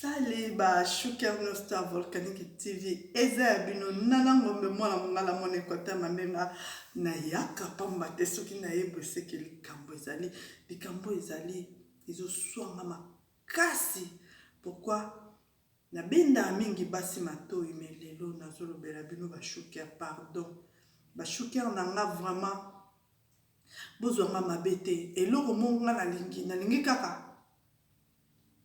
Sale ba Shuker no Star Volcanic TV. Eza bino nana ngombe mwana mongala mone kota mamenga na yaka pamba te soki na yebo seke likambo ezali izo swanga makasi. Pourquoi na benda mingi basi matoi melelo na zolo bela bino ba Shuker pardon. Ba Shuker nanga vraiment bozwanga mabete eloko monga na lingi kaka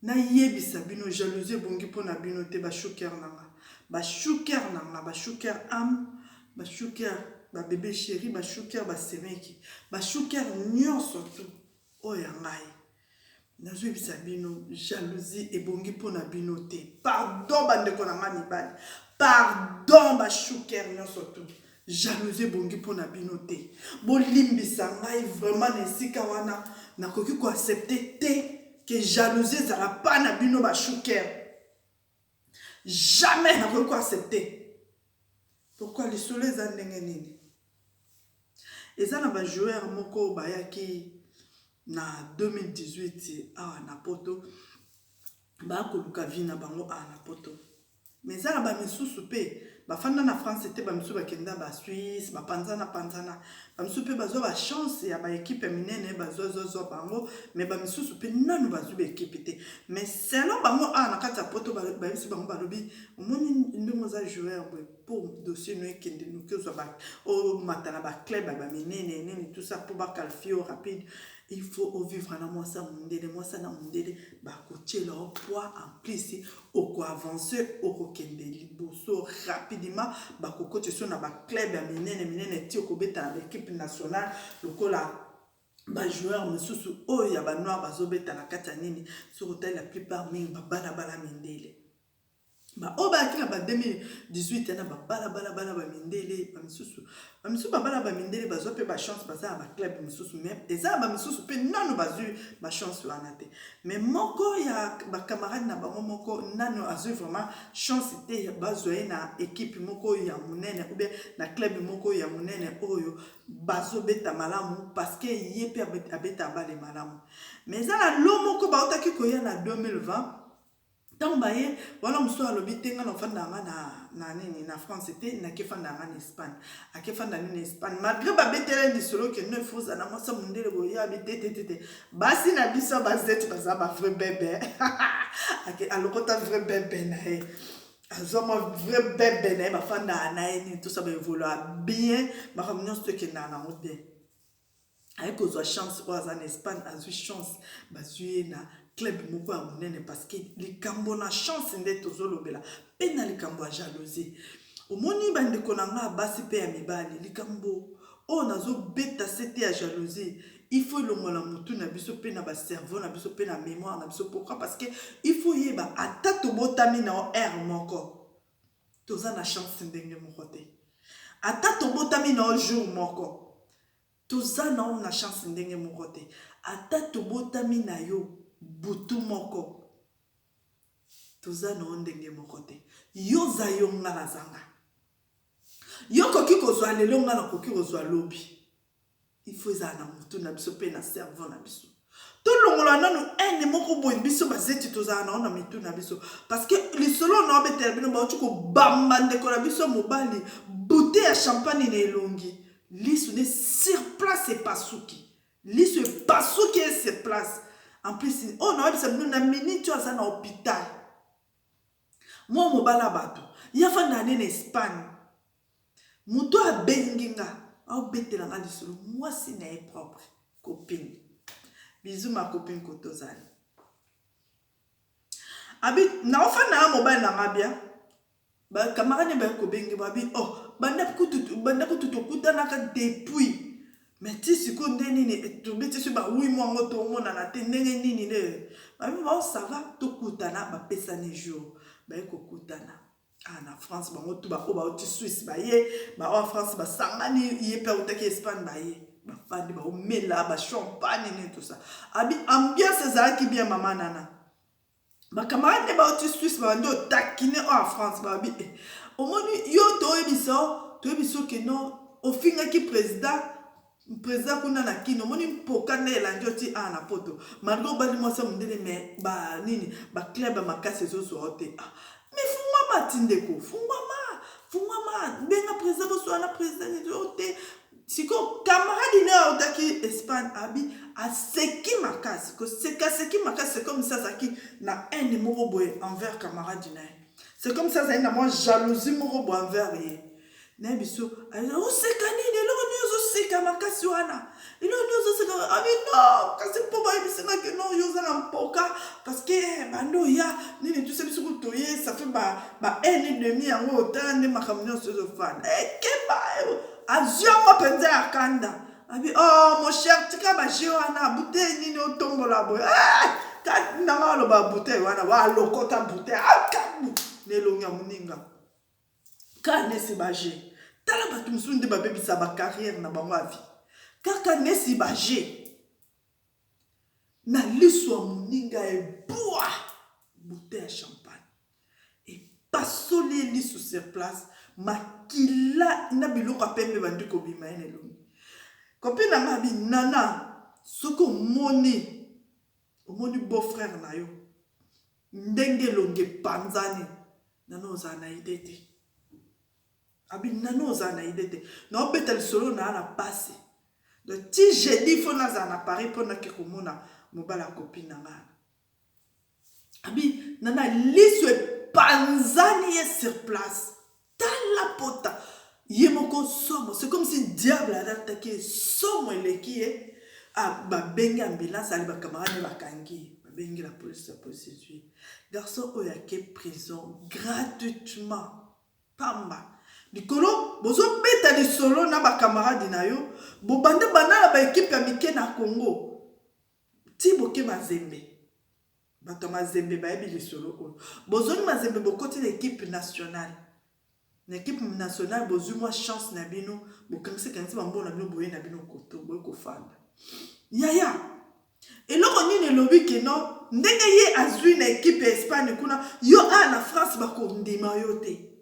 na yebisa bino jalousie bongi pona bino te ba Shuker nanga ba Shuker am ba Shuker ba bébé chéri ba Shuker ba semeki ba Shuker nyonso tout oya ngai nazo yebisa bino jalousie ebongi pona bino te pardon bandeko nanga mibali pardon ba Shuker nyonso tout jalousie bongi pona bino te bolimbisa ngai vraiment nesika wana nakoki ko accepter te que jalousie ezala pas na bino ba Shuker. Jamais na ko accepter. Pourquoi les soleils za ndenge nini? Eza na ba joueur moko bayaki na 2018 na poto ba ko luka vina bango na poto. Mais ça ba misusu pe ba fanda na France c'était ba misusu ba kenda ba Suisse ba panzana ba misusu pe ba zo ba chance ya ba équipe minene ba zo bango mais ba misusu pe nanu ba zo ba équipe te mais selon bango na kata poto ba misusu bango ba lobi omoni ndemo za joueur pour dossier no ekende no ke zo ba o matana ba club ba minene nini tout ça pour ba qualifier rapide. Il faut vivre na moi ça na mundele ba coacher leur poids en plus au ko avancer au ko kende liboso rapidement ba ko coacher sur na ba club ya minene ti ko beta na équipe nationale lokola ba joueur mususu oya ba noir bazobeta na kata nini sur hôtel la plupart mingi ba bala mindele ba obaki ba 2018 na ba bala mindele ba misusu ba bala mindele bazo pe ba chance baza ba club misusu même eza ba misusu pe nanu bazu ba chance wana te mais moko ya ba camarade na bango moko nanu azu vraiment chance te bazo na équipe moko ya munene ou bien na club moko ya munene oyo bazo beta malamu parce que yepe abeta bale malamu mais eza la lo moko ba otaki ko ya na 2020 tant baye voilà muso alobi tenga na fanda na nini na France c'était na kefanda en Espagne a kefanda en Espagne malgré ba betela ni solo que ne faut na mosa mundele boya betete basi na biso bazeti baza ba vrai bébé ake alokota vrai bébé na e azoma vrai bébé na ba fanda na ni tout ça ba évoluer bien ba communion ce que na bien avec aux chance en Espagne a eu chance bazui na club moko ya munene parce que likambo na chance nde tozolobela pe na likambo ya jalousie omoni bandeko na nga basi pe ya mibali likambo nazo beta sete ya jalousie il faut longola mutu na biso pe na ba cerveau na biso pe na mémoire na biso pourquoi parce que il faut yeba ata tobotami na air moko toza na chance ndenge moko te ata tobotami na jour moko toza na chance ndenge moko te ata tobotami na yo butu moko toza na ndenge moko te yo za yo nga na zanga yo koki kozwa lelo nga na koki kozwa lobi il faut za na mutu na biso pe na cerveau na biso to longola nanu ene moko boy biso bazeti toza na mitu na biso parce que li solo na betela bino ba tuko bamba ndeko na biso mobali bouteille ya champagne na elongi lisu ne sur place et pasuki lisu pasuki et sur place. En plus, on a vu na minute à na hôpital. Moi mobala bato. Ya fa na en Espagne. Muto a benginga. A betela nga lisolo. Moi si na propre copine. Bisous ma copine Kotozali. Abi na fa na mobile na ngabia. Ba camarade ba ko bengi ba bi banda kutu kutana ka depuis. Mais tu sais qu'on est nini tu bete sur ba oui moi ngoto mona na te ndenge nini le ba mi ba ça va to kutana ba pesa ne jour ba ko kutana na France ba ngoto ba o Suisse ba ye ba en France ba sangani ye pe o te Espagne ba ye ba fandi ba o mela ba champagne ni tout ça abi ambiance ça qui bien maman nana ba camarade ba o Suisse ba ndo takine en France ba bi au moni yo to ebiso que non au fin qui président président kuna na kino moni mpoka nde elandi oti a na poto malgré obali mwasi mondele me ba nini ba club makasi ezozwa te mais fungwama tindeko fungwama benga président boswa na président te siko camarade ne otaki Espagne abi aseki makasi ko seki makasi c'est comme ça zaki na haine moko boye envers camarade ne c'est comme ça zaki na moi jalousie moko boye envers ye na biso oseka nini eloko nini ozoseka makasi wana eloko nini ozoseka abi non kasi mpo bayebisanga ke non yo oza na mpoka parce que bando ya nini tuse biso kutoye ça fait ba haine demi yango otala nde makambo nyonso ezofana ekeba azwi yango mpenza ya kanda abi oh mon cher tika baje wana bouteille nini otombola boye nanga aloba bouteille wana walokota bouteille akabu nelongi ya moninga ka nesi baje tala bato mosusu nde babebisa bacarrière na bango avi kaka nesi baje na liso ya moninga ebwa bouteille ya champagne epasoli liso sur place makila na biloko apembe bandi kobima ye nelongi kopi na mabi nana soki omoni beau-frère na yo ndenge elongi epanzani nano ozala na ide te abi nano ozala na ide te na obeta lisolo na ana pasi donc ti jeudi fo nazala na paris mpo nake komona mobala ya kopine na ngana abi nana liso epanzani ye sur place tala pota ye moko somo c'est comme si diable alataki somo eleki ye babengi ambulance ali bakamarade bakangi babengi la police ezwi garçon oyo ake prison gratuitement pamba likolo bozobeta lisolo na bakamarade na yo bobanda banala baekipe ya mike na Congo ti boke Mazembe bato Mazembe bayebi lisolo oyo bozoni Mazembe bokoti na équipe nationale na équipe nationale bozwi mwa chance na bino bokangisi bambona bino boye na bino koto boye kofanda yaya eloko nini elobi ke no ndenge ye azwi na équipe ya Espagne kuna yo na France bakondima yo te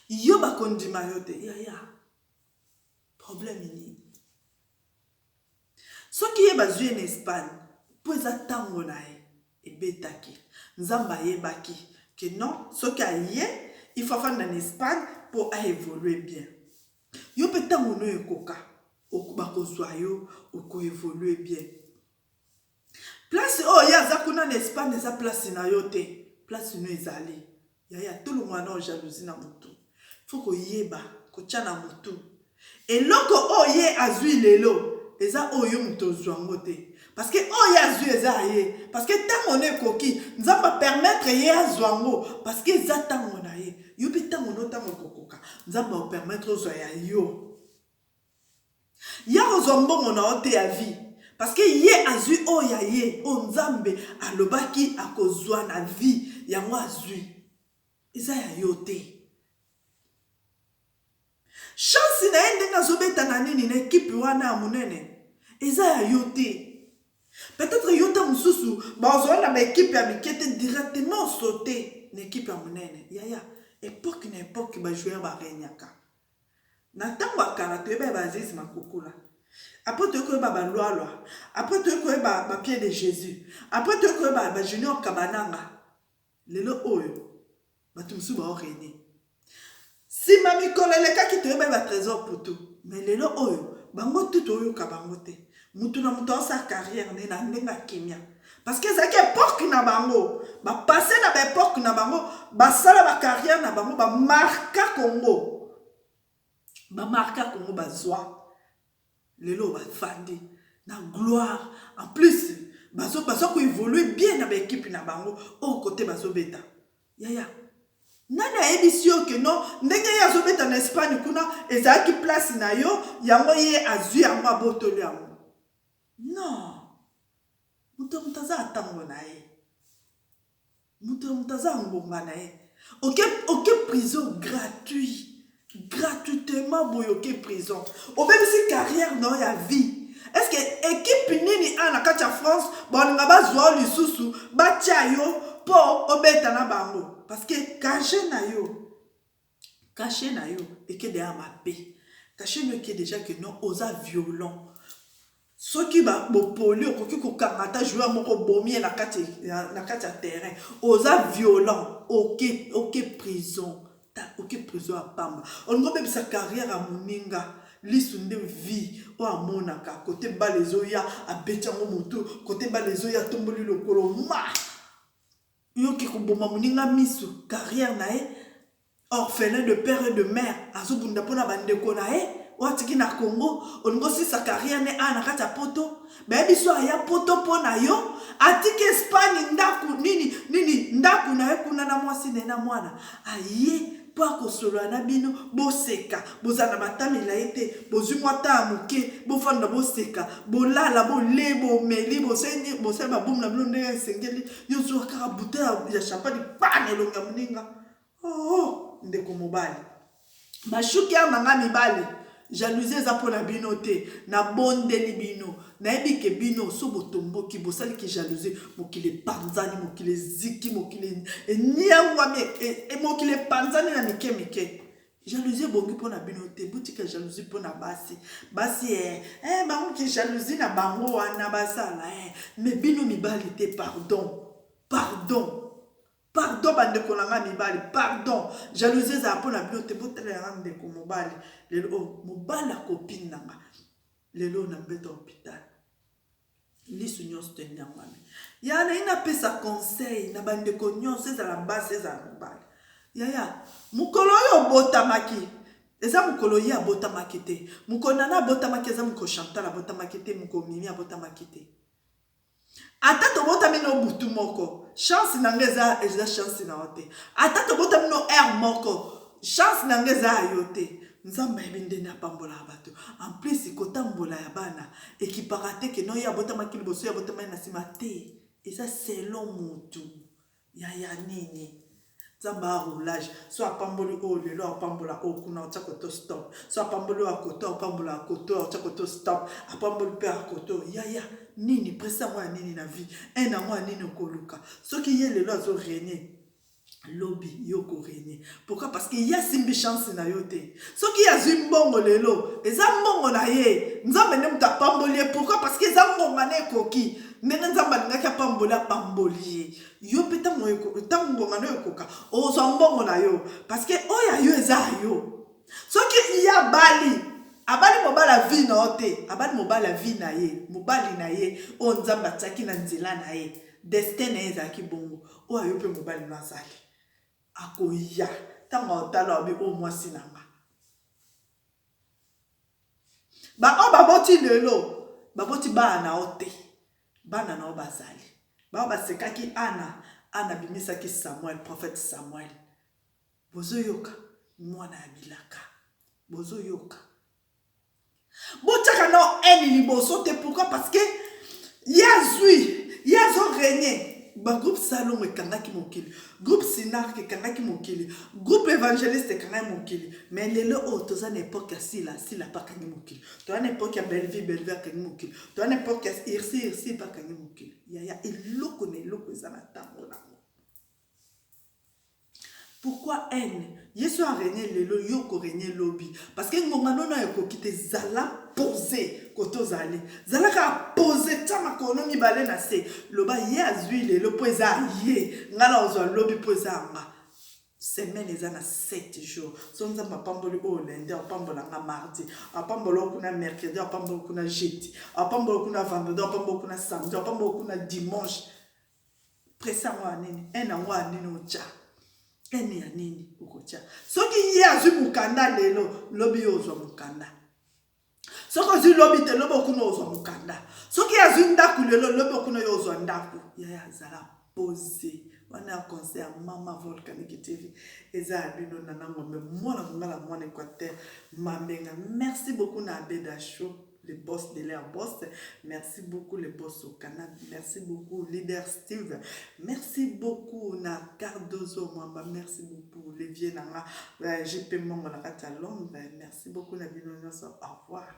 yo bakondima yo te yaya problème nini soki ye bazwi na Espagne po eza ntango na ye ebetaki nzambe ayebaki que non, ce qui il faut faire en Espagne pour évoluer bien. Yo peut-être mon ekoka, yo évoluer bien. Place ya zakuna en Espagne za place na yo te, place no ezali. Ya tout le monde jalousie na mutu. Faut ko yeba, ko tchana mutu. Et loko ye azui lelo, eza oyo mutu zwango te. Parce que oh ya zui eza ye parce que tant on est coquille nous va permettre ye azwango parce que za tant on a ye yo pe tant on tant kokoka nous va permettre zo ya yo ya ozombo mona ote ya vie parce que ye azui oh ya ye o nzambe alobaki akozwa na vie yango azui eza ya yo te chance na ende na zobeta na nini na équipe wana ya monene eza ya yo te. Peut-être yota mususu bazo na équipe ya mikete directement sauter l'équipe ya monene yaya époque na époque ba joueur ba renyaka na tango akala to ba bazisi makukula après to ko ba loi après to ko ba pied de Jésus après to ko ba junior kabananga lelo oyo batu mususu ba renya si mami koleleka ki to ba trésor pour tout mais lelo oyo bango tout oyo kabango te mutu na mutu sa carrière ne na ndenga kimia parce que ça qui époque na bango ba passer na ba époque na bango ba sala ba carrière na bango ba marka Congo ba zwa lelo ba fandi na gloire en plus bazo ko évoluer bien na ba équipe na bango au côté bazo beta yaya nana édition que non ndenge ya zo beta na Espagne kuna ezaki place na yo yango ye azui yango abotoli yango. Non, mutaza atango na ye. Mutaza ngonga na ye. Ok prison gratuitement boyoke prison. Ou même si carrière non ya vie. Est-ce que équipe nini ana kacha France bon nga bazwa lisusu ba tia yo po obeta na bango parce que caché na yo et que de amabe. Tachez-le qui est déjà que non, osa violent. Ceux qui va polio, qui kokangata jouer moko bomier na kati terrain, osa violent, ok prison, ok prison à pamba. On va même sa carrière à moninga, lisunde vie, o amonaka, côté balezoya, a betango moto, côté balezoya tomboli le kolo ma. Yo qui koboma moninga misu, carrière nae, orphelin de père et de mère, azobunda pona bandeko nae. Watiki na Congo, on si sa carrière ne a na kata poto, baby so aya poto pona yo, atiki Espagne ndaku nini ndaku na ye kuna na mwasi na mwana. Aye pa ko solo na bino boseka, bozana batamela ete, bozumwata muke, bofanda boseka, bolala bole bomeli bosenye boseba bum na blonde sengeli, yo zo kara bouteille ya champagne pane longa muninga. Oh, ndeko mobali. Mashuki ya manga mibali. Jalousie za pona bino te na bondeli bino na ebike bino so botombo ki bosali ki jalousie mokile panzani mokile ziki mokile nyangwa mokile panzani na mike jalousie bongi pona bino te butika jalousie pona basi bango ki jalousie na bango wana basala mais bino mibali te pardon bande konanga mibali, pardon. Jalousie za pona bino te botele rande ko mobali. Lelo mobali a copine nanga. Lelo na beta hôpital. Lisu nyonso te nyangami. Yana ina pesa conseil na bande ko nyonso za la base za mobali. Yaya, mukolo yo botamaki. Eza mukolo ya botamaki te. Mukonana botamaki eza muko Chantal botamaki te, muko Mimi botamaki te. Ata tobota mino butu moko chance nangeza eza chance na ote ata tobota mino air moko chance nangeza ayote nzamba ebinde na pambola bato en plus kotambola ya bana ekiparate ke no ya bota makili boso ya bota na sima te eza selon mutu ya nini nzamba roulage so apamboli o lelo apambola o kuna otsakoto stop so apamboli akoto apambola akoto otsakoto stop apamboli pe akoto ya nini presa moi nini na vie un an moi nini okoluka soki ye lelo azo régner lobby yoko régner pourquoi parce que ya simbi chance na yote soki ya zimbongo lelo eza mbongo na ye nzambe ne muta pamboli pourquoi parce que eza mbongo na ekoki ndenge nzambe alingaki apambola pamboli yo pe tango mbongo na ekoka ozwa mbongo na yo parce que oya yo eza yo soki ya bali abali mobala vie na ote abali mobala vie na ye mobali na ye o nzamba tsaki na nzela na ye destin na ye ezalaki bongo o ayo pe mobali na azali akoya ntango otala obi o mwasi na nga o baboti lelo baboti bana ote bana na o bazali bao basekaki ana bimisaki Samuel prophète Samuel bozoyoka mwana ya bilaka bozoyoka botaka no eni liboso te pourquoi parce que yazo régner ba groupe Salom ekangaki mokili groupe Sinar ekangaki mokili groupe évangéliste ekangaki mokili mais lelo o toza na époque ya sila pakangi mokili toza na époque ya Belleville akangi mokili toza na époque ya irsi pakangi mokili ya eloko na eloko eza na ntango nango. Pourquoi haine? Yesu a régné lelo yoko régné lobby parce que ngongano na ekoki te zala posé koto zali zala ka posé tama kono mibale na se loba ye azwi lelo po eza ye ngala ozwa lobby po eza nga semaine eza na 7 jours so nzamba pamboli o lundi apambola nga mardi apambola kuna mercredi apambola kuna jeudi apambola kuna vendredi apambola kuna samedi apambola kuna dimanche presa mwa nini ena mwa nini ocha eni ya nini ukocha soki ye azwi mukanda lelo lobi ozwa mukanda soki azwi lobi te lobi okuna ozwa mukanda soki azwi ndaku lelo lobi okuna yo ozwa ndaku yaya azala pose wana conseil ya mama Volcanique TV eza abino nana ngombe mwana mongala mwana Équateur mamenga merci beaucoup na Abeda Show le boss de l'air boss, merci beaucoup le boss au Canada, merci beaucoup leader Steve, merci beaucoup na Cardozo Mwamba, merci beaucoup les Vienna, GP Mongo la Londres, merci beaucoup na Bino, au revoir.